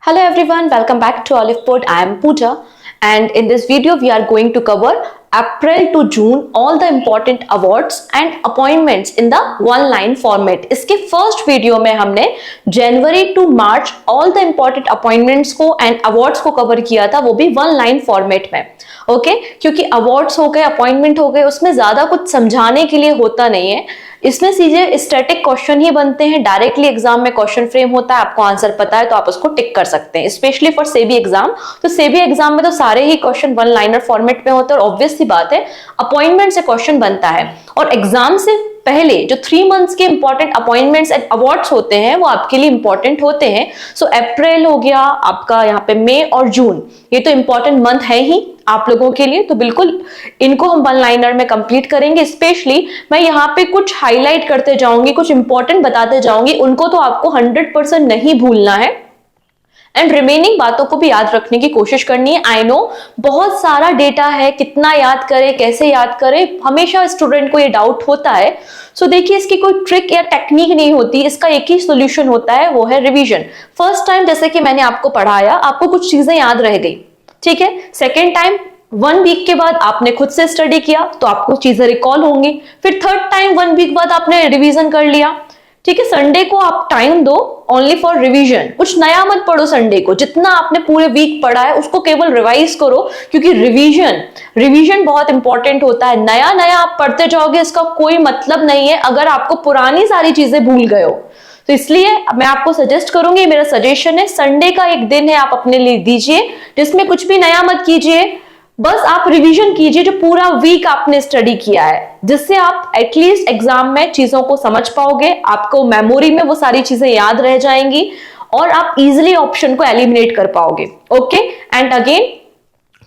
Hello everyone, welcome back to Olive Pod. I am Pooja, and in this video we are going to cover April to June all the important awards and appointments in the one line format. इसके first video में हमने जनवरी to मार्च all the important appointments को and awards को cover किया था, वो भी वन लाइन फॉर्मेट में. ओके क्योंकि अवार्ड्स हो गए, अपॉइंटमेंट हो गए, उसमें ज्यादा कुछ समझाने के लिए होता नहीं है. इसमें सीधे स्टैटिक क्वेश्चन ही बनते हैं. डायरेक्टली एग्जाम में क्वेश्चन फ्रेम होता है, आपको आंसर पता है तो आप उसको टिक कर सकते हैं. स्पेशली फॉर सेबी एग्जाम, तो सेबी एग्जाम में तो सारे ही क्वेश्चन वन लाइनर फॉर्मेट में होते हैं और ऑब्वियस सी बात है अपॉइंटमेंट से क्वेश्चन बनता है. और एग्जाम से पहले जो 3 मंथ्स के इंपॉर्टेंट अपॉइंटमेंट्स एंड अवार्ड्स होते हैं वो आपके लिए इंपॉर्टेंट होते हैं. सो अप्रैल हो गया आपका, यहाँ पे मई और जून, ये तो इंपॉर्टेंट मंथ है ही आप लोगों के लिए, तो बिल्कुल इनको हम वन लाइनर में कंप्लीट करेंगे. स्पेशली मैं यहाँ पे कुछ हाईलाइट करते जाऊंगी, कुछ इंपॉर्टेंट बताते जाऊंगी, उनको तो आपको 100% नहीं भूलना है एंड रिमेनिंग बातों को भी याद रखने की कोशिश करनी है. आई नो बहुत सारा डेटा है, कितना याद करें, कैसे याद करें, हमेशा स्टूडेंट को ये डाउट होता है. सो देखिए, इसकी कोई ट्रिक या टेक्निक नहीं होती, इसका एक ही सोल्यूशन होता है, वो है रिवीजन. फर्स्ट टाइम जैसे कि मैंने आपको पढ़ाया, आपको कुछ चीजें याद रह गई, ठीक है. सेकेंड टाइम 1 वीक के बाद आपने खुद से स्टडी किया तो आपको चीजें रिकॉल होंगी. फिर थर्ड टाइम 1 वीक बाद आपने रिवीजन कर लिया, ठीक है. संडे को आप टाइम दो ओनली फॉर रिवीजन. कुछ नया मत पढ़ो संडे को, जितना आपने पूरे वीक पढ़ा है उसको केवल रिवाइज करो, क्योंकि रिवीजन बहुत इंपॉर्टेंट होता है. नया नया आप पढ़ते जाओगे, इसका कोई मतलब नहीं है अगर आपको पुरानी सारी चीजें भूल गए हो. तो इसलिए मैं आपको सजेस्ट करूंगी, मेरा सजेशन है, संडे का एक दिन है आप अपने लिए दीजिए, जिसमें कुछ भी नया मत कीजिए, बस आप रिवीजन कीजिए जो पूरा वीक आपने स्टडी किया है, जिससे आप एटलीस्ट एग्जाम में चीजों को समझ पाओगे, आपको मेमोरी में वो सारी चीजें याद रह जाएंगी और आप इजीली ऑप्शन को एलिमिनेट कर पाओगे. Okay. And again,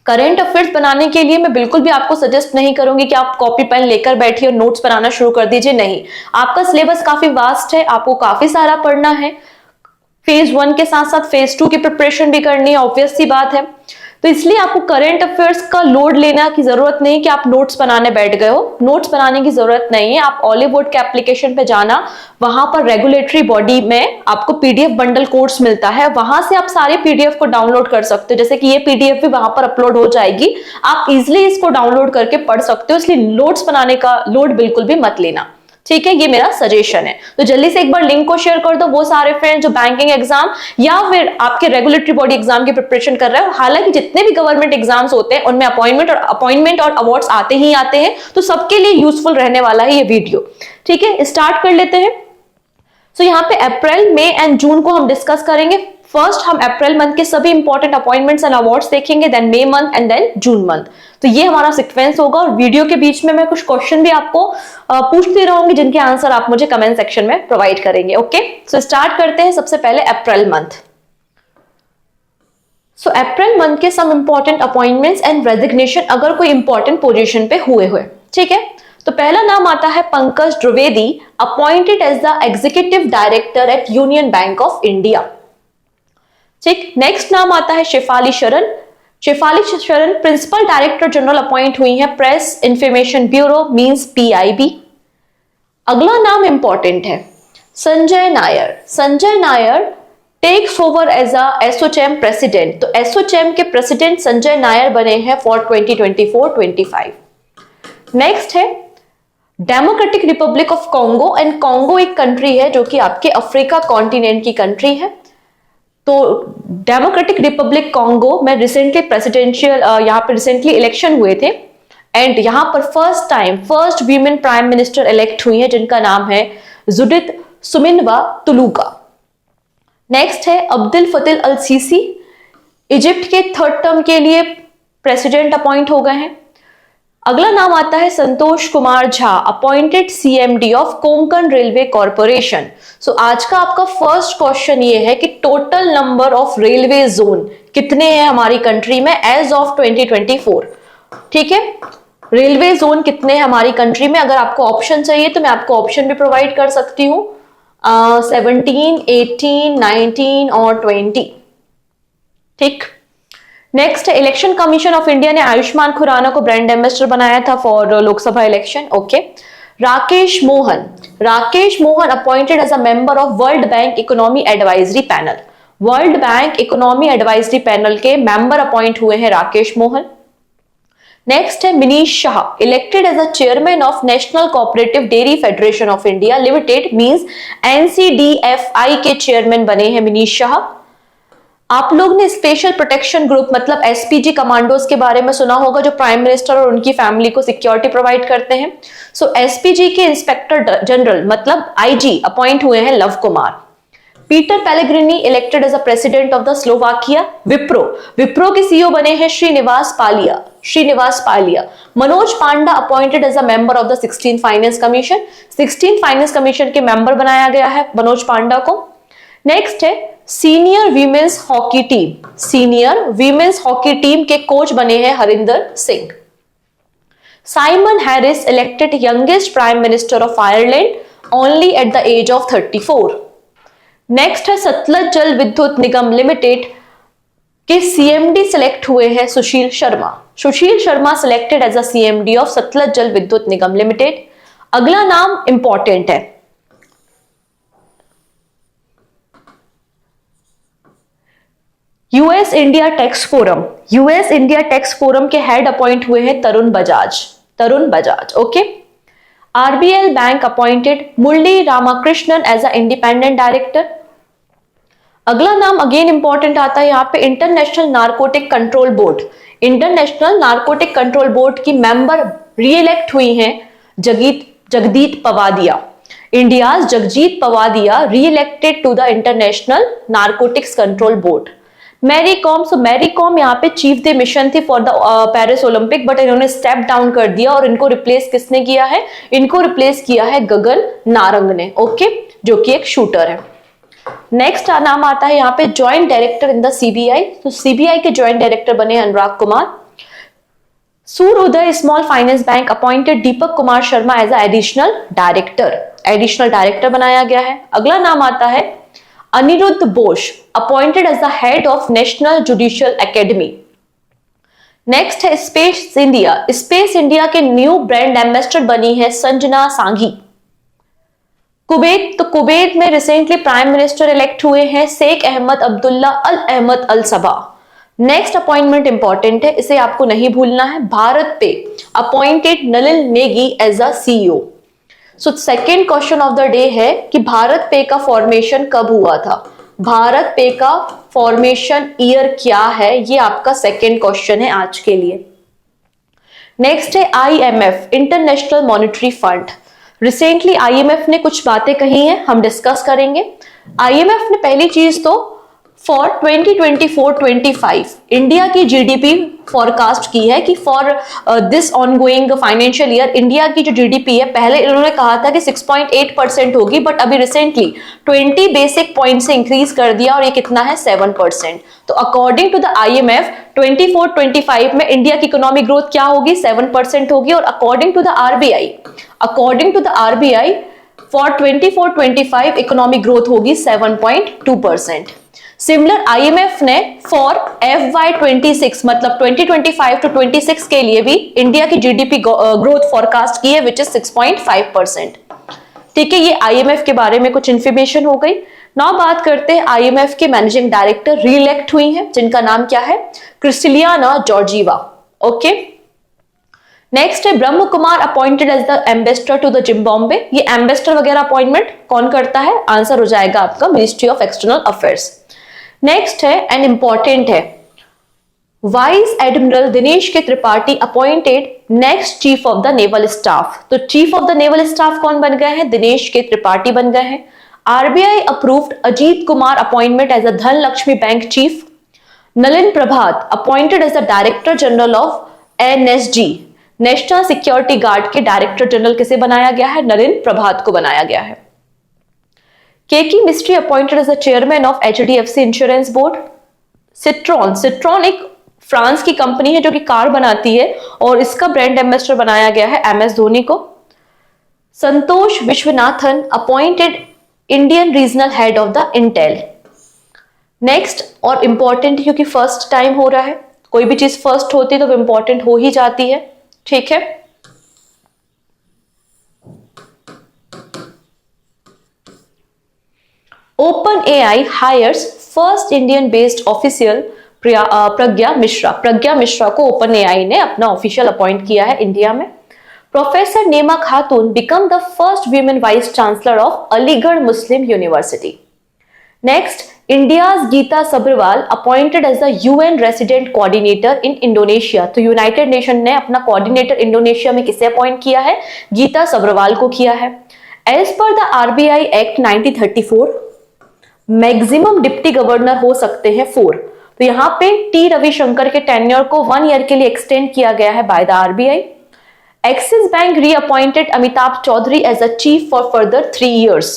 current affairs बनाने के लिए मैं बिल्कुल भी आपको सजेस्ट नहीं करूंगी कि आप कॉपी पेन लेकर बैठिए और नोट्स बनाना शुरू कर दीजिए. नहीं, आपका सिलेबस काफी वास्ट है, आपको काफी सारा पढ़ना है. फेज 1 के साथ साथ फेज 2 की प्रिपरेशन भी करनी है, ऑब्वियस सी बात है. तो इसलिए आपको करंट अफेयर्स का लोड लेना की जरूरत नहीं कि आप नोट्स बनाने बैठ गए हो. नोट्स बनाने की जरूरत नहीं है. आप ऑलिव बोर्ड के एप्लीकेशन पे जाना, वहां पर रेगुलेटरी बॉडी में आपको पीडीएफ बंडल कोर्स मिलता है, वहां से आप सारे पीडीएफ को डाउनलोड कर सकते हो. जैसे कि ये पीडीएफ भी वहां पर अपलोड हो जाएगी, आप इजिली इसको डाउनलोड करके पढ़ सकते हो. इसलिए नोट्स बनाने का लोड बिल्कुल भी मत लेना, ठीक है. ये मेरा सजेशन है. तो जल्दी से एक बार लिंक को शेयर कर दो वो सारे फ्रेंड्स जो बैंकिंग एग्जाम या फिर आपके रेगुलेटरी बॉडी एग्जाम की प्रिपरेशन कर रहे हो. हालांकि जितने भी गवर्नमेंट एग्जाम्स होते हैं उनमें अपॉइंटमेंट और अवार्ड्स आते ही आते हैं, तो सबके लिए यूजफुल रहने वाला है ये वीडियो, ठीक है. स्टार्ट कर लेते हैं. सो यहाँ पे अप्रैल, मई एंड जून को हम डिस्कस करेंगे. फर्स्ट हम अप्रैल मंथ के सभी इंपॉर्टेंट अपॉइंटमेंट्स एंड अवार्ड्स देखेंगे, then May month and then June month. तो ये हमारा सीक्वेंस होगा और वीडियो के बीच में मैं कुछ क्वेश्चन भी आपको पूछती रहूंगी, जिनके आंसर आप मुझे कमेंट सेक्शन में प्रोवाइड करेंगे. ओके. सो स्टार्ट करते हैं सबसे पहले अप्रैल मंथ. सो अप्रैल मंथ के some important appointments and resignation अगर कोई इंपॉर्टेंट पोजीशन पे हुए, ठीक है. तो पहला नाम आता है Pankaj Dwivedi, appointed as the executive director at Union Bank of India, ठीक. नेक्स्ट नाम आता है शेफाली शरण. शेफाली शरण प्रिंसिपल डायरेक्टर जनरल अपॉइंट हुई है press information bureau, means PIB. अगला नाम इंपॉर्टेंट है Sanjay Nair. Sanjay Nair takes over as a ASSOCHAM president. तो एसोचैम के प्रेसिडेंट संजय नायर बने हैं फॉर 2024-25. नेक्स्ट है Democratic Republic of Congo. And Congo एक कंट्री है जो कि आपके अफ्रीका कॉन्टिनेंट की कंट्री है. तो डेमोक्रेटिक रिपब्लिक कॉन्गो में रिसेंटली प्रेसिडेंशियल यहाँ पे रिसेंटली इलेक्शन हुए थे एंड यहाँ पर first women prime minister elect हुई है, जिनका नाम है जुडिथ सुमिनवा तुलुका. नेक्स्ट है अब्दुल फतेह अल सीसी, इजिप्ट के 3rd टर्म के लिए प्रेसिडेंट अपॉइंट हो गए हैं. अगला नाम आता है Santosh Kumar Jha, appointed CMD of Konkan railway corporation. So आज का आपका फर्स्ट क्वेश्चन ये है कि total number of railway zone कितने हैं हमारी कंट्री में एज ऑफ 2024, ठीक है. रेलवे जोन कितने हैं हमारी कंट्री में. अगर आपको ऑप्शन चाहिए तो मैं आपको ऑप्शन भी प्रोवाइड कर सकती हूँ, 17, 18, 19 और 20, ठीक. नेक्स्ट है इलेक्शन कमीशन ऑफ इंडिया ने आयुष्मान खुराना को ब्रांड एम्बेसडर बनाया था for Lok Sabha election. Okay. Rakesh Mohan appointed as a member of World Bank economy advisory panel. World Bank economy advisory panel के मेंबर अपॉइंट हुए हैं राकेश मोहन। नेक्स्ट है Manish Shah, elected as a chairman of National Cooperative Dairy Federation of India Limited means NCDFI के chairman बने हैं मनीष शाह। आप लोग ने स्पेशल प्रोटेक्शन ग्रुप मतलब एसपीजी कमांडोज के बारे में सुना होगा, जो प्राइम मिनिस्टर और उनकी फैमिली को सिक्योरिटी प्रोवाइड करते हैं। सो एसपीजी के इंस्पेक्टर जनरल मतलब आईजी अपॉइंट हुए हैं Lav Kumar. Peter Pellegrini elected as a president of the Slovakia. Wipro के सीईओ बने हैं Shrinivas Palia. Manoj Panda appointed as a member of the 16th finance commission. 16th finance commission के मेंबर बनाया गया है मनोज पांडा को। नेक्स्ट है सीनियर वीमेंस हॉकी टीम के कोच बने हैं Harinder Singh. Simon Harris elected youngest prime minister of Ireland only at the age of 34। Next है सतलज जल विद्युत निगम लिमिटेड के सीएमडी सिलेक्ट हुए हैं Sushil Sharma selected as a CMD of Satluj Jal Vidyut Nigam limited. अगला नाम इंपॉर्टेंट है, यूएस इंडिया टैक्स फोरम के हेड अपॉइंट हुए हैं Tarun Bajaj. Okay. RBL bank appointed Murali Ramakrishnan as a independent director. अगला नाम अगेन इंपॉर्टेंट आता है यहाँ पे, इंटरनेशनल नारकोटिक कंट्रोल बोर्ड की मेंबर रीइलेक्ट हुई हैं Jagjit Pavadia. India's Jagjit Pavadia reelected to the international narcotics control board. Mary Kom यहाँ पे चीफ द मिशन थी for the Paris Olympic, but इन्होंने स्टेप डाउन कर दिया और इनको रिप्लेस किसने किया है? इनको रिप्लेस किया है गगन नारंग ने। ओके, जो कि एक शूटर है। नेक्स्ट नाम आता है यहाँ पे joint director in the CBI. तो सीबीआई के ज्वाइंट डायरेक्टर बने Anurag Kumar. Suryoday small finance bank appointed Deepak Kumar Sharma as additional director बनाया गया है। अगला नाम आता है Aniruddha Bose appointed as the head of National Judicial Academy. Next है स्पेस इंडिया के न्यू ब्रांड एम्बेसडर बनी है संजना सांघी। कुवैत में रिसेंटली प्राइम मिनिस्टर इलेक्ट हुए हैं Sheikh Ahmad Abdullah Al Ahmad अल सबा। नेक्स्ट अपॉइंटमेंट इंपॉर्टेंट है, इसे आपको नहीं भूलना है। BharatPe appointed Nalin Negi as a CEO. So second question of the day है कि भारत पे का फॉर्मेशन कब हुआ था? भारत पे का फॉर्मेशन ईयर क्या है? ये आपका सेकेंड क्वेश्चन है आज के लिए। नेक्स्ट है IMF international monetary fund. Recently IMF ने कुछ बातें कही हैं, हम डिस्कस करेंगे। आईएमएफ ने पहली चीज तो फॉर 2024-25 इंडिया की जीडीपी फॉरकास्ट की है कि for this ongoing financial year India की जो जीडीपी है, पहले इन्होंने कहा था कि 6.8% होगी, बट अभी रिसेंटली 20 बेसिक पॉइंट से इंक्रीज कर दिया और ये कितना है 7%। तो अकॉर्डिंग टू द आईएमएफ 24-25 में इंडिया की इकोनॉमिक ग्रोथ क्या होगी? 7% होगी। और according to the RBI for 24-25 economic growth होगी 7.2%। सिमिलर आईएमएफ ने फॉर FY26 मतलब 2025 to 26 के लिए भी इंडिया की जीडीपी ग्रोथ फॉरकास्ट की है विच इज 6.5%। ठीक है, ये आईएमएफ के बारे में कुछ इंफॉर्मेशन हो गई। नाउ बात करते हैं आईएमएफ के मैनेजिंग डायरेक्टर रीइलेक्ट हुई हैं, जिनका नाम क्या है? क्रिस्टलियाना जॉर्जीवा। ओके। नेक्स्ट है Brahma Kumar appointed as the ambassador to the Zimbabwe. ये एम्बेसडर वगैरह अपॉइंटमेंट कौन करता है? आंसर हो जाएगा आपका ministry of external affairs. Next है एंड इंपॉर्टेंट है, vice admiral Dinesh K Tripathi appointed next chief of the naval staff. तो chief of the naval staff कौन बन गए हैं? दिनेश के त्रिपाठी बन गए हैं। RBI approved Ajit Kumar appointment as a Dhan Lakshmi bank chief. Nalin Prabhat appointed as the director general of NSG, national security guard के director general किसे बनाया गया है? नलिन प्रभात को बनाया गया है। Keki Mistry appointed as the chairman of HDFC insurance board. Citroen एक फ्रांस की कंपनी है जो कि कार बनाती है और इसका ब्रांड एम्बेसडर बनाया गया है MS धोनी को। Santosh Viswanathan appointed Indian regional head of the Intel. Next और इंपॉर्टेंट क्योंकि फर्स्ट टाइम हो रहा है, कोई भी चीज फर्स्ट होती है तो इंपॉर्टेंट हो ही जाती है। ठीक है, OpenAI hires first Indian based official Pragya Mishra को ओपन एआई ने अपना ऑफिशियल अपॉइंट किया है इंडिया में। प्रोफेसर नेमा खातून become the first women vice chancellor of Aligarh Muslim university. Next, India's Geeta Sabharwal appointed as the UN Resident Coordinator in Indonesia। तो United nation ने अपना कोऑर्डिनेटर इंडोनेशिया में किसे अपॉइंट किया है? गीता सब्रवाल को किया है। As per the RBI act 1934 maximum deputy governor हो सकते हैं 4। तो यहाँ पे टी रविशंकर के टेन्योर को 1 ईयर के लिए एक्सटेंड किया गया है by the RBI. Axis bank reappointed Amitabh Chaudhary as a chief for further 3 years।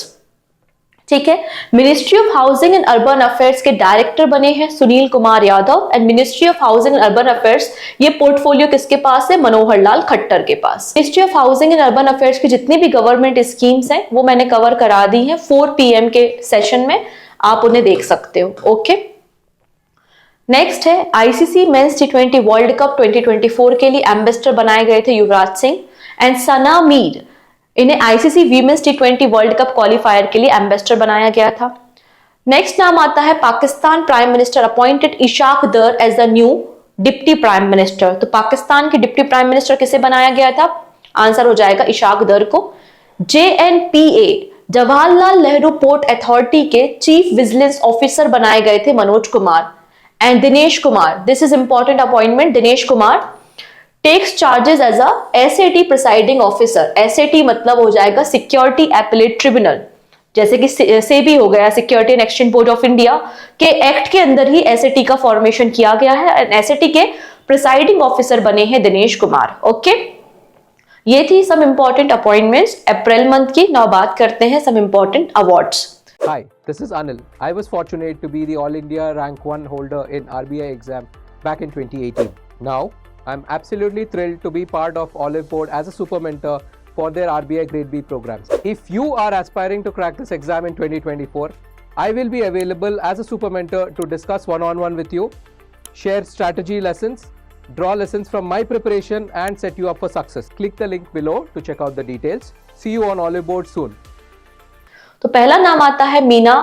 ठीक है। Ministry of housing and urban affairs के डायरेक्टर बने हैं Sunil Kumar Yadav. And ministry of housing and urban affairs, ये पोर्टफोलियो किसके पास है? मनोहर लाल खट्टर के पास। Ministry of housing and urban affairs की जितनी भी गवर्नमेंट स्कीम्स हैं वो मैंने कवर करा दी हैं 4 PM के सेशन में, आप उन्हें देख सकते हो। ओके, नेक्स्ट है ICC men's T20 world cup 2024 के लिए एम्बेसडर बनाए गए थे युवराज सिंह एंड सना मीर। इन्हें ICC women's T20 world cup qualifier के लिए एम्बेसडर बनाया गया था। नेक्स्ट नाम आता है Pakistan prime minister appointed Ishaq Dar as the new deputy prime minister. तो पाकिस्तान के डिप्टी प्राइम मिनिस्टर किसे बनाया गया था? आंसर हो जाएगा इशाक दर को। JNPA Jawaharlal Nehru port authority के चीफ विजिलेंस ऑफिसर बनाए गए थे Manoj Kumar. And Dinesh Kumar, this is important appointment, Dinesh Kumar takes charges as a SAT presiding officer. SAT मतलब हो जाएगा सिक्योरिटी एपेलेट ट्रिब्यूनल, जैसे कि सेबी हो गया, security and exchange board of India के एक्ट के अंदर ही SAT का फॉर्मेशन किया गया है। SAT के प्रिसाइडिंग ऑफिसर बने हैं दिनेश कुमार। ओके, ये थी some important appointments April month की। नाउ बात करते हैं some important awards. Hi, this is Anil. I was fortunate to be the All India Rank 1 holder in RBI exam back in 2018. Now, I'm absolutely thrilled to be part of Olive Board as a super mentor for their RBI Grade B programs. If you are aspiring to crack this exam in 2024, I will be available as a super mentor to discuss one-on-one with you, share strategy lessons, draw lessons from my preparation and set you up for success. Click the link below to check out the details. See you on Olive Board soon. तो पहला नाम आता है Meena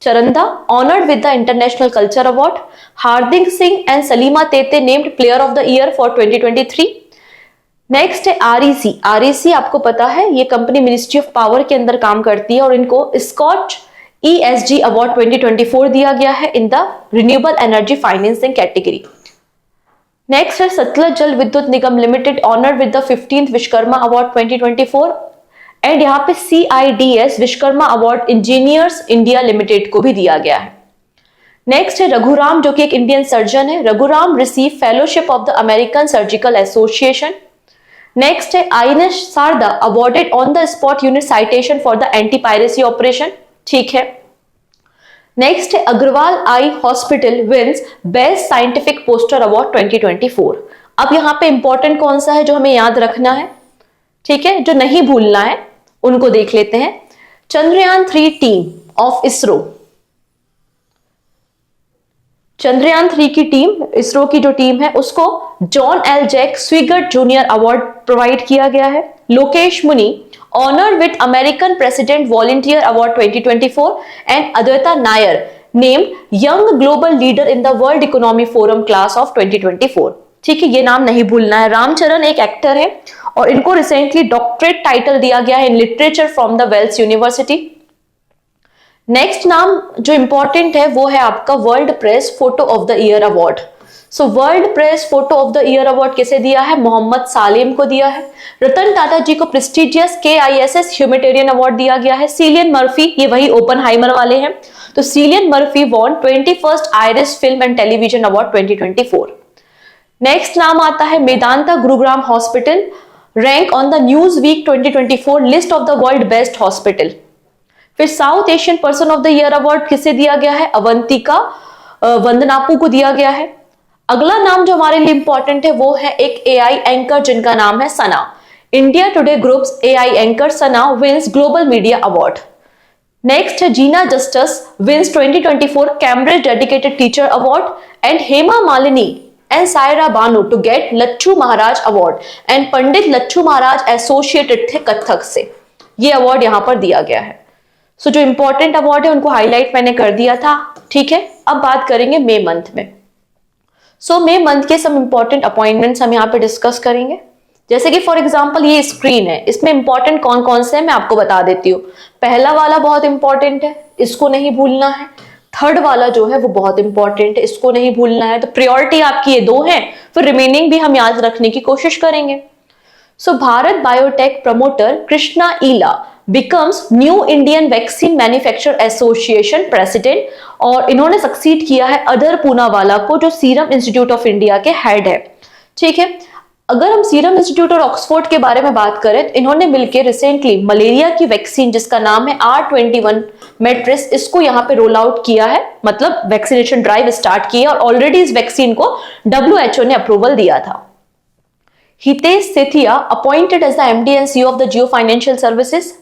Charanda, honoured with the international culture award. Hardik Singh and Salima Tete named player of the year for 2023। Next है REC आपको पता है ये कंपनी मिनिस्ट्री ऑफ पावर के अंदर काम करती है और इनको स्कॉच ESG अवार्ड 2024 दिया गया है in the renewable energy financing category. Next है Satluj Jal Vidyut Nigam limited, honoured with the 15th Vishwakarma award 2024। And यहाँ पे CIDS Vishwakarma award engineers India limited को भी दिया गया है। नेक्स्ट है रघुराम, जो कि एक इंडियन सर्जन है। Raghuram receive fellowship of the American surgical association. Next है Ainesh Sarda awarded on the spot unit citation for the anti piracy operation. ठीक है। नेक्स्ट है Agarwal eye hospital wins best scientific poster award 2024। अब यहाँ पे इंपॉर्टेंट कौन सा है जो हमें याद रखना है, ठीक है, जो नहीं भूलना है उनको देख लेते हैं। चंद्रयान 3 टीम ऑफ इसरो, चंद्रयान 3 की टीम, इसरो की जो टीम है उसको John L Jack Swigert junior award provide किया गया है। Lokesh Muni honoured with American president volunteer award 2024 and Advaita Nair named young global leader in the world economy forum class of 2024। ठीक है, ये नाम नहीं भूलना है। रामचरण एक एक्टर है और इनको रिसेंटली डॉक्टरेट टाइटल दिया गया है in literature from the Wales university. Next नाम जो इंपॉर्टेंट है वो है आपका world press photo of the year award. So world press photo of the year award किसे दिया है? मोहम्मद सालेम को दिया है। रतन टाटा जी को प्रेस्टिजियस KISS ह्यूमैनिटेरियन अवार्ड दिया गया है। सीलियन मर्फी, ये वही ओपनहाइमर वाले हैं, तो Cillian Murphy won 21st Irish film and television award 2024। Next नाम आता है Medanta Gurugram hospital, rank on the Newsweek 2024 list of the world best hospital. फिर south Asian person of the year award किसे दिया गया है? अवंतिका वंदनापू को दिया गया है। अगला नाम जो हमारे लिए इंपॉर्टेंट है वो है एक AI एंकर जिनका नाम है Sana. India today groups AI anchor Sana wins global media award. Next है Gina Justice wins 2024 Cambridge dedicated teacher award and Hema Malini and Saira Banu to get Lachhu Maharaj award and Pandit Lachhu Maharaj associated थे कथक से, ये अवार्ड यहां पर दिया गया है। सो जो इंपॉर्टेंट अवार्ड है उनको हाईलाइट मैंने कर दिया था, ठीक है। अब बात करेंगे मई मंथ में। सो मई मंथ के सब इंपॉर्टेंट अपॉइंटमेंट्स हम यहाँ पे डिस्कस करेंगे। जैसे कि फॉर एग्जांपल ये स्क्रीन है, इसमें इंपॉर्टेंट कौन कौन से हैं मैं आपको बता देती हूँ। पहला वाला बहुत इंपॉर्टेंट है, इसको नहीं भूलना है। थर्ड वाला जो है वो बहुत इंपॉर्टेंट है, इसको नहीं भूलना है। तो प्रायोरिटी आपकी ये दो है, फिर रिमेनिंग भी हम याद रखने की कोशिश करेंगे। So Bharat Biotech promoter Krishna Ella becomes new Indian vaccine manufacturer association president, और इन्होंने सक्सीड किया है अधर पूनावाला को, जो सीरम इंस्टीट्यूट ऑफ इंडिया के हेड है, ठीक है। अगर हम सीरम इंस्टीट्यूट और ऑक्सफोर्ड के बारे में बात करें तो इन्होंने मिलकर रिसेंटली मलेरिया की वैक्सीन जिसका नाम है R21 मेट्रिस, इसको यहाँ पे रोल आउट किया है, मतलब वैक्सीनेशन ड्राइव स्टार्ट की है, और ऑलरेडी इस वैक्सीन को WHO ने अप्रूवल दिया था। Hitesh Sethia appointed as the MD and CEO of the Jio financial services.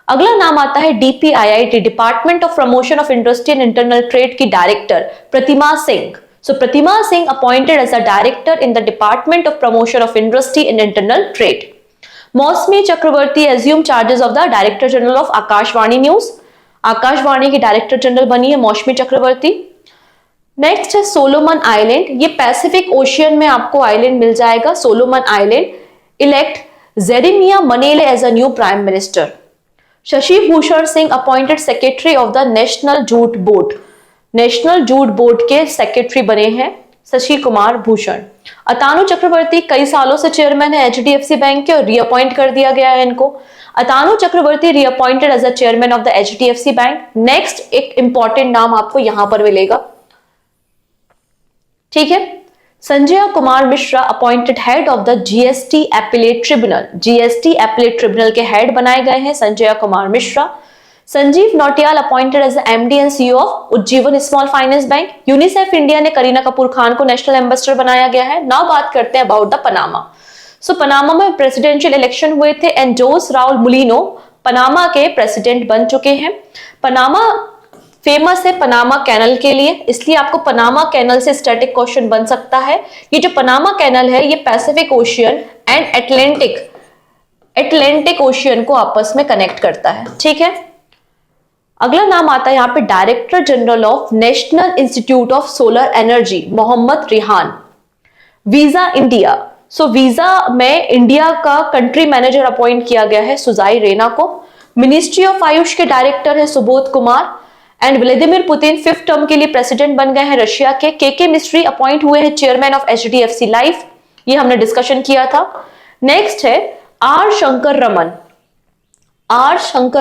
अगला नाम आता है DPIIT department of promotion of industry and internal trade की director Pratima Singh. So Pratima Singh appointed as a director in the Department of Promotion of Industry and Internal Trade. Mosmi Chakrabarti assumed charges of the Director General of Akashvani News. Akashvani की director general बनी है Mausami Chakraborty. Next है Solomon island, ये Pacific ocean में आपको island मिल जाएगा, Solomon island. Elect Jeremiah Manele as a new prime minister. Shashi Bhushan Singh appointed secretary of the national jute board, national jute board के सेक्रेटरी बने हैं शशि कुमार भूषण। अतानु चक्रवर्ती कई सालों से चेयरमैन है HDFC बैंक के, और रीअपॉइंट कर दिया गया है इनको। Atanu Chakraborty reappointed as a chairman of the HDFC bank. Next एक इंपॉर्टेंट नाम आपको यहां पर मिलेगा, ठीक है। Sanjay Kumar Mishra appointed head of the GST appellate tribunal, GST appellate tribunal के हेड बनाए गए हैं Sanjay Kumar Mishra. Sanjeev Nautiyal appointed as MD and CEO of Ujjivan small finance bank. UNICEF India ने करीना कपूर खान को नेशनल एम्बेसडर बनाया गया है। नाउ बात करते हैं about the Panama. So Panama में प्रेसिडेंशियल इलेक्शन हुए थे and Jose Raul Mulino Panama के प्रेसिडेंट बन चुके हैं। पनामा फेमस है पनामा कैनल के लिए, इसलिए आपको पनामा कैनल से स्टैटिक क्वेश्चन बन सकता है। ये जो पनामा कैनल है ये Pacific Ocean and Atlantic Ocean को आपस में कनेक्ट करता है, ठीक है। अगला नाम आता है यहाँ पे director general of national institute of solar energy Mohammad Rihan. Visa India, so Visa में इंडिया का कंट्री मैनेजर अपॉइंट किया गया है सुजाई रेना को। मिनिस्ट्री ऑफ आयुष के डायरेक्टर है Subodh Kumar. And Vladimir Putin 5th term के लिए प्रेसिडेंट बन गए हैं रशिया के। के मिस्ट्री अपॉइंट हुए हैं चेयरमैन ऑफ HDFC लाइफ, ये हमने डिस्कशन किया था। नेक्स्ट है आर शंकर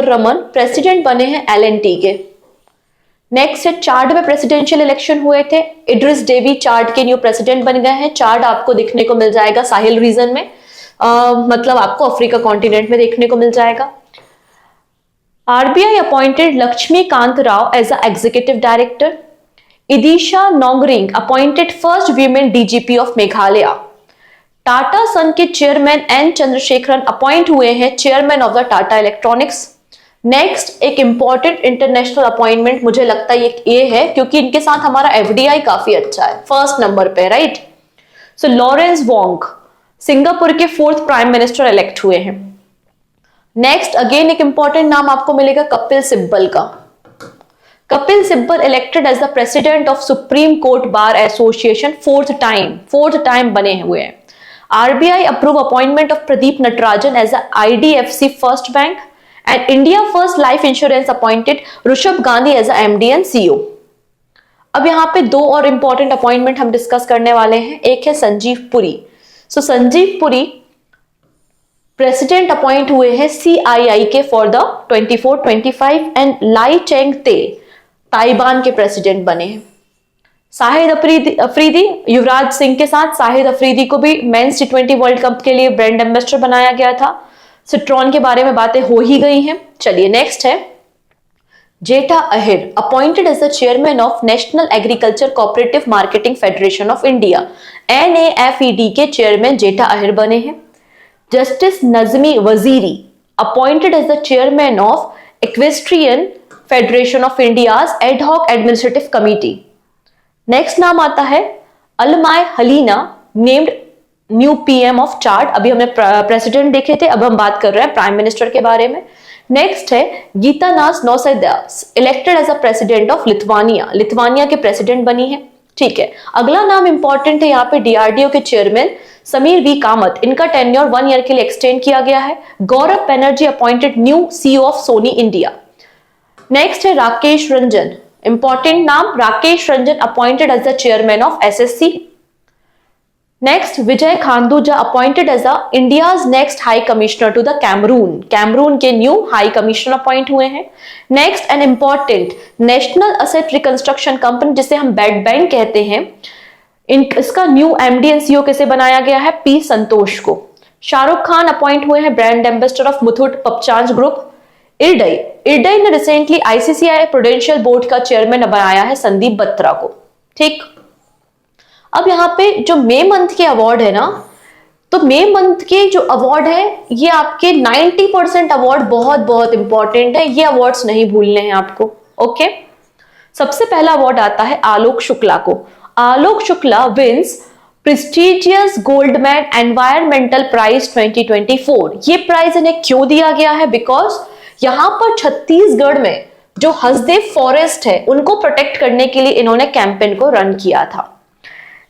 रमन प्रेसिडेंट बने हैं LNT के। नेक्स्ट है चार्ड में प्रेसिडेंशियल इलेक्शन हुए थे, इड्रिस डेवी चार्ड के न्यू प्रेसिडेंट बन गए हैं। चार्ड आपको देखने को मिल जाएगा साहिल रीजन में, मतलब आपको अफ्रीका कॉन्टिनेंट में देखने को मिल जाएगा। RBI appointed Laxmikant Rao as a executive director. Idashisha Nongrang appointed first women DGP of Meghalaya. Tata son के चेयरमैन N चंद्रशेखरन अपॉइंट हुए हैं chairman of the Tata electronics. Next एक इंपॉर्टेंट इंटरनेशनल अपॉइंटमेंट मुझे लगता है ये है, क्योंकि इनके साथ हमारा FDI काफी अच्छा है, फर्स्ट नंबर पे, राइट। सो लॉरेंस वोंग सिंगापुर के 4th प्राइम मिनिस्टर इलेक्ट हुए हैं। नेक्स्ट अगेन एक इंपॉर्टेंट नाम आपको मिलेगा कपिल सिब्बल का। Kapil Sibal elected as the president of Supreme Court bar association 4th time बने हुए हैं। RBI approve appointment of Pradeep Natarajan as a IDFC First Bank, and India First Life Insurance appointed Rishabh Gandhi as a MD and CEO. अब यहाँ पे दो और important appointment हम discuss करने वाले हैं। एक है Sanjeev Puri. So Sanjeev Puri president appoint हुए हैं CII के for the 24-25 and Lai Ching Te Taiwan के प्रेसिडेंट बने हैं। शाहिद अफरीदी युवराज सिंह के साथ शाहिद अफरीदी को भी मेंस T20 वर्ल्ड कप के लिए ब्रांड एम्बेसडर बनाया गया था। सिट्रॉन के बारे में बातें हो ही गई हैं। चलिए नेक्स्ट है Jetha Ahir appointed as the chairman of national agricultural cooperative marketing federation of India. NAFED के चेयरमैन जेठा अहिर बने हैं। Justice Najmi Waziri appointed as the chairman of equestrian federation of India's ad hoc administrative committee. Next नाम आता है Allamaye Halina named new PM of Chad. अभी हमने president देखे थे, अब हम बात कर रहे हैं प्राइम मिनिस्टर के बारे में। नेक्स्ट है Gitanas Nauseda, elected as a president of Lithuania, Lithuania के प्रेसिडेंट बनी है। ठीक है, अगला नाम इंपॉर्टेंट है यहाँ पे, डीआरडीओ के चेयरमैन समीर वी कामत, इनका टेन्योर 1 ईयर के लिए एक्सटेंड किया गया है। Gaurav Banerjee appointed new CEO of Sony India. Next है राकेश रंजन, इंपॉर्टेंट नाम, Rakesh Ranjan appointed as the chairman of SSC. Next Vijay Khanduja appointed as a India's next high commissioner to the Cameroon, Cameroon के new high commissioner appoint हुए हैं। Next an important national asset reconstruction company, जिसे हम bed bank कहते हैं, इसका new MD and CEO किसे बनाया गया है, पी संतोष को। शाहरुख खान अपॉइंट हुए हैं brand ambassador of Muthoot Pappachan group. IRDAI ने रिसेंटली आईसीसीआई प्रूडेंशियल बोर्ड का चेयरमैन बनाया है संदीप बत्रा को। ठीक, अब यहाँ पे जो मई मंथ के अवार्ड है ना, तो मई मंथ के जो अवार्ड है ये आपके 90% अवार्ड बहुत बहुत इंपॉर्टेंट है, ये अवार्ड्स नहीं भूलने हैं आपको। ओके, सबसे पहला अवार्ड आता है आलोक शुक्ला को। Alok Shukla wins prestigious Goldman environmental prize 2024। ये प्राइज इन्हें क्यों दिया गया है, बिकॉज यहां पर छत्तीसगढ़ में जो हसदेव फॉरेस्ट है उनको प्रोटेक्ट करने के लिए इन्होंने कैंपेन को रन किया था।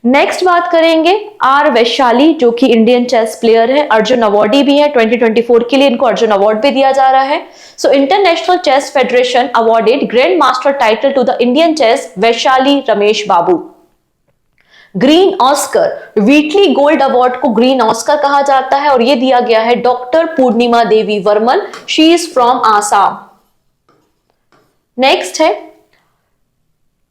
नेक्स्ट बात करेंगे आर वैशाली, जो कि इंडियन चेस प्लेयर है, अर्जुन अवार्डी भी है, 2024 के लिए इनको अर्जुन अवार्ड भी दिया जा रहा है। So international chess federation awarded grand master title to the Indian chess Vaishali Ramesh Babu. Green Oscar, Whitley gold award को ग्रीन ऑस्कर कहा जाता है और यह दिया गया है doctor Purnima Devi Barman, she is from Assam. Next है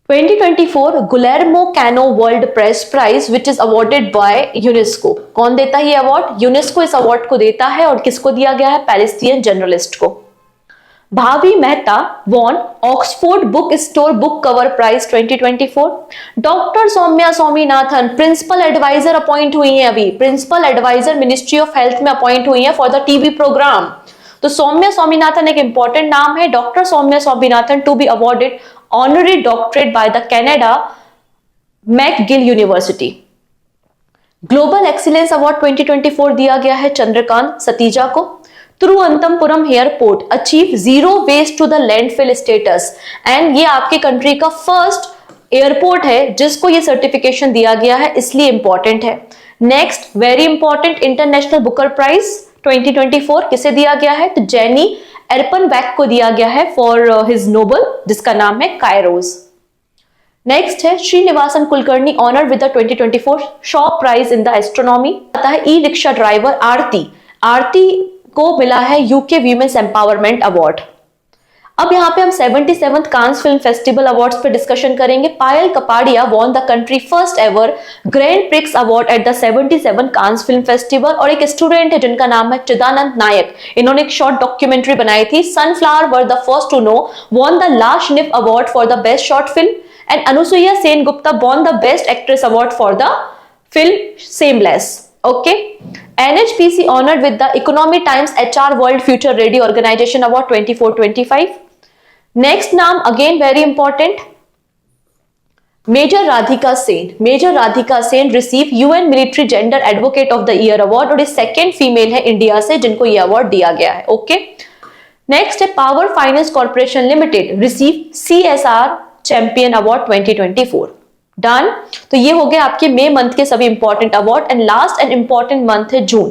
2024 Guillermo Cano world press prize which is awarded by UNESCO. कौन देता है ये अवार्ड, यूनेस्को इस अवार्ड को देता है और किसको दिया गया है, पैलेस्टीनियन जर्नलिस्ट को। Bhavi Mehta won Oxford book store book cover prize 2024। Doctor Soumya Swaminathan principal adviser appoint हुई हैं, अभी principal adviser ministry of health में अपॉइंट हुई हैं फॉर द टीबी प्रोग्राम। तो सौम्या स्वामीनाथन एक इंपॉर्टेंट नाम है, doctor Soumya Swaminathan to be awarded honorary doctorate by the Canada McGill university. Global excellence award 2024 दिया गया है चंद्रकांत सतीजा को। Thiruvananthapuram airport achieve zero waste to the landfill status, and ये आपके कंट्री का फर्स्ट एयरपोर्ट है जिसको ये सर्टिफिकेशन दिया गया है, इसलिए इंपॉर्टेंट है। Next very important international booker prize 2024 किसे दिया गया है, तो जेनी एरपनबैक को दिया गया है फॉर हिज नोबल, जिसका नाम है कायरोस। नेक्स्ट है Srinivasan Kulkarni honour with the 2024 Shaw prize in the astronomy. आता है ई रिक्शा ड्राइवर आरती, आरती को मिला है यूके वीमेंस एम्पावरमेंट अवार्ड। अब यहाँ पे हम 77th Cannes film festival awards पे डिस्कशन करेंगे। Payal Kapadia won the country first ever grand prix award at the 77 Cannes film festival. और एक स्टूडेंट है जिनका नाम है चिदानंद नायक, इन्होंने एक शॉर्ट डॉक्यूमेंट्री बनाई थी sunflower were the first to know won the last nip award for the best short film, and Anasuya Sengupta won the best actress award for the film shameless. Okay, NHPC honored with the Economy Times HR World Future Ready Organization Award 24-25. Next नाम again very important, major Radhika Sen. Major Radhika Sen receive UN military gender advocate of the year award और ये second female है India से जिनको ये award दिया गया है। ओके, नेक्स्ट है power finance corporation limited receive CSR champion award 2024। Done, तो ये हो गया आपके मई मंथ के सभी important award. And last and important month है जून।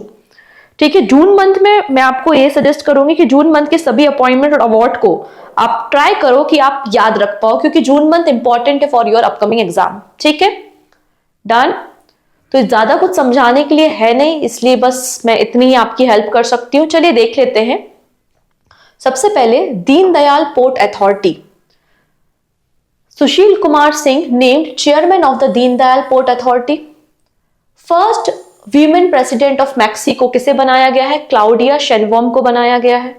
ठीक है, जून मंथ में मैं आपको ये सजेस्ट करूंगी कि जून मंथ के सभी अपॉइंटमेंट और अवार्ड को आप ट्राई करो कि आप याद रख पाओ, क्योंकि जून मंथ इंपॉर्टेंट है फॉर योर अपकमिंग एग्जाम। ठीक है, डन। तो ज्यादा कुछ समझाने के लिए है नहीं, इसलिए बस मैं इतनी ही आपकी हेल्प कर सकती हूँ। चलिए देख लेते हैं। सबसे पहले Deendayal port authority, Sushil Kumar Singh named chairman of the Deendayal port authority. First women president of Mexico किसे बनाया गया है, क्लाउडिया शेनवॉम को बनाया गया है।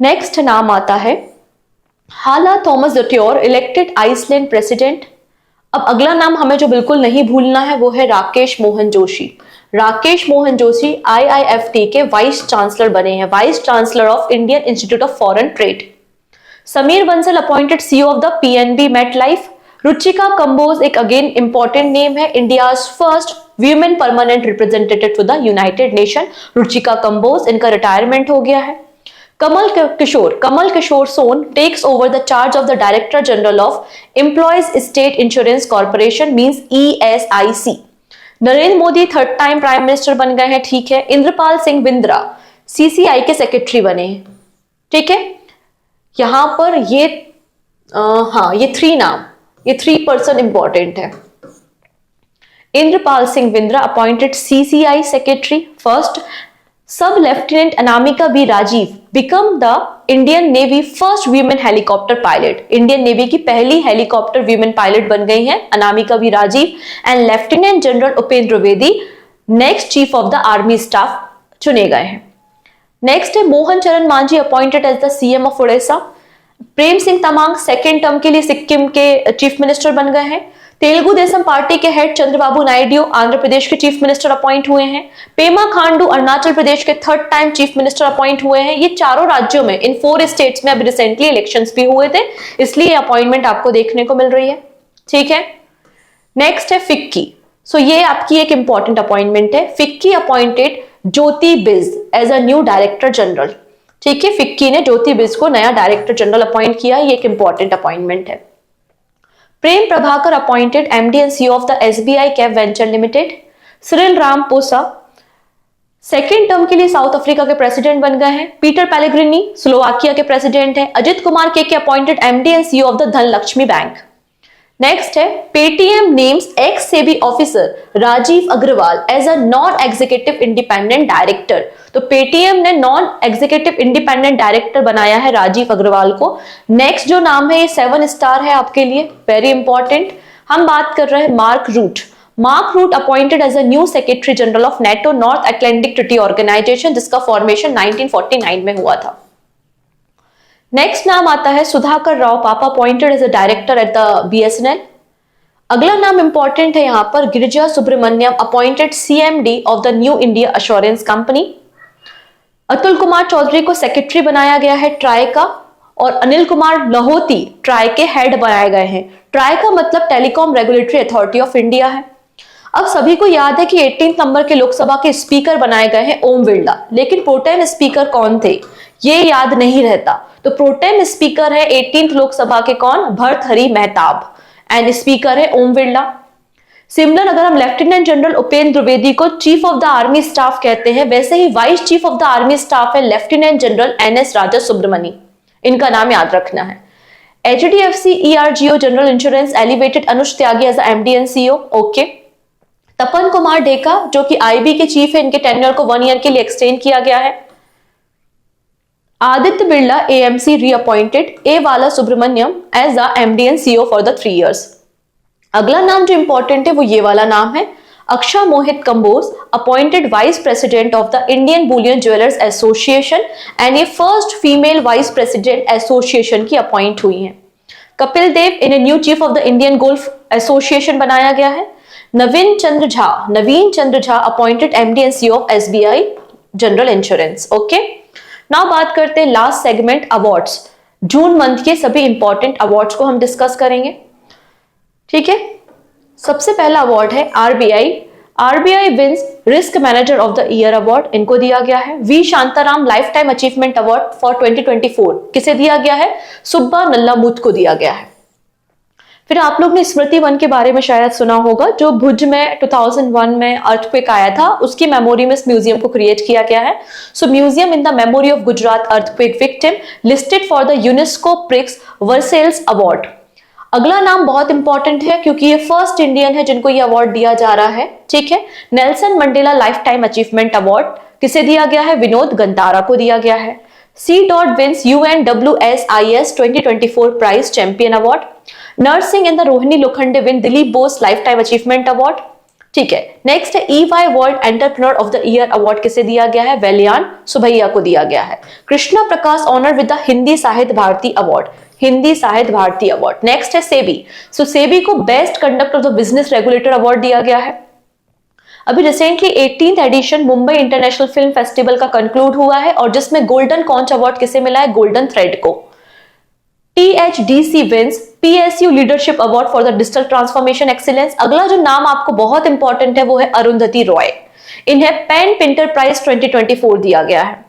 नेक्स्ट नाम आता है हाला थॉमस डट्योर इलेक्टेड आइसलैंड प्रेसिडेंट। अब अगला नाम हमें जो बिल्कुल नहीं भूलना है वो है राकेश मोहन जोशी। राकेश मोहन जोशी IIFT के वाइस चांसलर बने हैं, vice chancellor of Indian institute of foreign trade. Sameer Bansal appointed CEO of the PNB MetLife। Ruchika Kamboj एक अगेन इंपॉर्टेंट नेम है, India's first women permanent representative to the United Nation. Ruchika Kamboj, इनका रिटायरमेंट हो गया है। Kamal Kishore Sohn takes over the charge of the Director General of Employees State Insurance Corporation, means ESIC. Narendra Modi third time prime minister बन गए हैं, ठीक है। Indrapal Singh Bindra CCI के सेक्रेटरी बने हैं, ठीक है। यहां पर ये ये थ्री पर्सन इंपॉर्टेंट है। Indrapal Singh Bindra appointed CCI secretary. First, sub lieutenant Anamika B Rajeev become the Indian navy first women helicopter pilot. Indian navy की पहली हेलीकॉप्टर वीमेन पायलट बन गई हैं Anamika B Rajeev. And lieutenant general Upendra Dwivedi next chief of the army staff चुने गए हैं। Next है Mohan Charan Majhi appointed as the CM of Orissa. Prem Singh Tamang second term के लिए सिक्किम के चीफ मिनिस्टर बन गए हैं। तेलुगु देशम पार्टी के हेड चंद्रबाबू नायडू आंध्र प्रदेश के चीफ मिनिस्टर अपॉइंट हुए हैं। पेमा खांडू अरुणाचल प्रदेश के third time chief minister appoint हुए हैं। ये चारों राज्यों में, इन 4 स्टेट्स में अभी रिसेंटली इलेक्शंस भी हुए थे, इसलिए अपॉइंटमेंट आपको देखने को मिल रही है, ठीक है। नेक्स्ट है फिक्की। सो ये आपकी एक इंपॉर्टेंट अपॉइंटमेंट है। FICCI appointed Jyoti Vij as a new director general, ठीक है। फिक्की ने ज्योति बिज को नया डायरेक्टर जनरल अपॉइंट किया, ये एक इंपॉर्टेंट अपॉइंटमेंट है। Prem Prabhakar appointed MD and CEO of the SBI cap venture limited. Cyril Ramaphosa second term के लिए साउथ अफ्रीका के प्रेसिडेंट बन गए हैं। पीटर पेलेग्रिनी स्लोवाकिया के प्रेसिडेंट हैं। Ajit Kumar K appointed MD and CEO of the Dhanlaxmi bank. Next है Paytm names ex SEBI officer Rajeev Agarwal as a non executive independent director. तो पेटीएम ने नॉन एग्जीक्यूटिव इंडिपेंडेंट डायरेक्टर बनाया है राजीव अग्रवाल को। नेक्स्ट जो नाम है ये 7 स्टार है आपके लिए, वेरी इंपॉर्टेंट। हम बात कर रहे हैं Mark Rutte. Mark Rutte appointed as a new secretary general of NATO North Atlantic Treaty Organization, जिसका फॉर्मेशन 1949 में हुआ था। नेक्स्ट नाम आता है Sudhakar Rao Papa appointed as a director at the BSNL. अगला नाम इंपॉर्टेंट है यहां पर Girija Subramanian appointed CMD of the New India Assurance company. Atul Kumar Chaudhary को सेक्रेटरी बनाया गया है ट्राई का, और अनिल कुमार लाहौती ट्राई के हेड बनाए गए हैं। ट्राई का मतलब telecom regulatory authority of India है। अब सभी को याद है कि 18 नंबर के लोकसभा के स्पीकर बनाए गए हैं ओम बिरला, लेकिन प्रोटेम स्पीकर कौन थे ये याद नहीं रहता। तो प्रोटेम स्पीकर है 18th लोकसभा के कौन, भर्तहरि मेहताब, एंड स्पीकर है ओम बिरला। सिमिलर अगर हम लेफ्टिनेंट जनरल उपेंद्र द्विवेदी को chief of the army staff कहते हैं, वैसे ही vice chief of the army staff है lieutenant general NS Raja Subramani, इनका नाम याद रखना है। HDFC ERGO general insurance elevated Anuj Tyagi as MD and CEO, okay. Tapan Kumar Deka जो कि आईबी के चीफ है, इनके टेन्योर को 1 ईयर के लिए एक्सटेंड किया गया है। Aditya Birla AMC reappointed A Balasubramaniam as the MD and CEO for the 3 years। अगला नाम जो इंपॉर्टेंट है वो ये वाला नाम है Aksha Mohit Kamboj appointed vice president of the Indian bullion jewellers association, and ये first female vice president association की अपॉइंट हुई हैं। कपिल देव इन्हें new chief of the Indian golf association बनाया गया है। Naveen Chandra Jha appointed MD and CEO of SBI general insurance, okay. Now बात करते हैं last segment awards. June month के सभी इंपॉर्टेंट अवार्ड्स को हम डिस्कस करेंगे, ठीक है। सबसे पहला अवार्ड है RBI wins risk manager of the year award, इनको दिया गया है। V Shantaram life time achievement award for 2024 किसे दिया गया है, सुब्बा नल्लामुथ को दिया गया है। फिर आप लोग ने स्मृति वन के बारे में शायद सुना होगा, जो भुज में 2001 में अर्थक्वेक आया था, उसकी मेमोरी में इस म्यूजियम को क्रिएट किया गया है। So museum in the memory of Gujarat earthquake victim listed for the UNESCO prix Versailles award. अगला नाम बहुत इंपॉर्टेंट है क्योंकि ये फर्स्ट इंडियन है जिनको ये अवार्ड दिया जा रहा है, ठीक है। Nelson Mandela life time achievement award किसे दिया गया है, विनोद गंतारा को दिया गया है। C. wins UNWSIS 2024 prize champion award. Nursing in the Rohini Lokhande win Dilip Bose life time achievement award, ठीक है। नेक्स्ट है EY world entrepreneur of the year award किसे दिया गया है, वेलियान सुभैया को दिया गया है। कृष्णा प्रकाश ऑनर विद द हिंदी साहित्य भारती अवार्ड, हिंदी साहित्य भारती अवार्ड। नेक्स्ट है सेबी। सो सेबी को best conduct of the business regulator award दिया गया है। अभी recently 18th edition Mumbai international film festival का कंक्लूड हुआ है और जिसमें गोल्डन कॉन्च अवार्ड किसे मिला है, गोल्डन थ्रेड को। THDC wins PSU leadership award for the digital transformation excellence. अगला जो नाम आपको बहुत इंपॉर्टेंट है वो है अरुंधति रॉय, इन्हें पेन पिंटर प्राइज 2024 दिया गया है।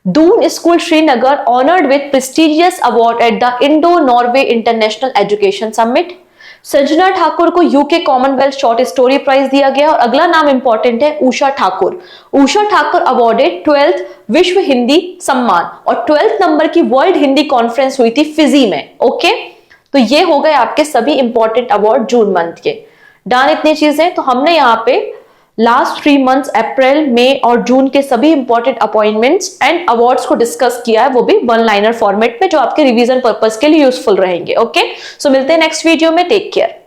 Doon School Srinagar honored with prestigious award at the Indo-Norway International Education Summit. Sanjana Thakur को UK Commonwealth short story prize दिया गया। और अगला नाम इंपॉर्टेंट है, उषा ठाकुर। उषा ठाकुर अवॉर्डेड 12th विश्व हिंदी सम्मान और 12th नंबर की वर्ल्ड हिंदी कॉन्फ्रेंस हुई थी फिजी में। ओके, तो ये हो गए आपके सभी इंपॉर्टेंट अवार्ड जून मंथ के। डन इतनी चीजें। तो हमने यहाँ पे लास्ट 3 मंथ्स अप्रैल, मई और जून के सभी इंपॉर्टेंट अपॉइंटमेंट्स एंड अवार्ड्स को डिस्कस किया है, वो भी वन लाइनर फॉर्मेट में, जो आपके रिवीजन पर्पस के लिए यूजफुल रहेंगे। ओके, सो मिलते हैं नेक्स्ट वीडियो में। Take care.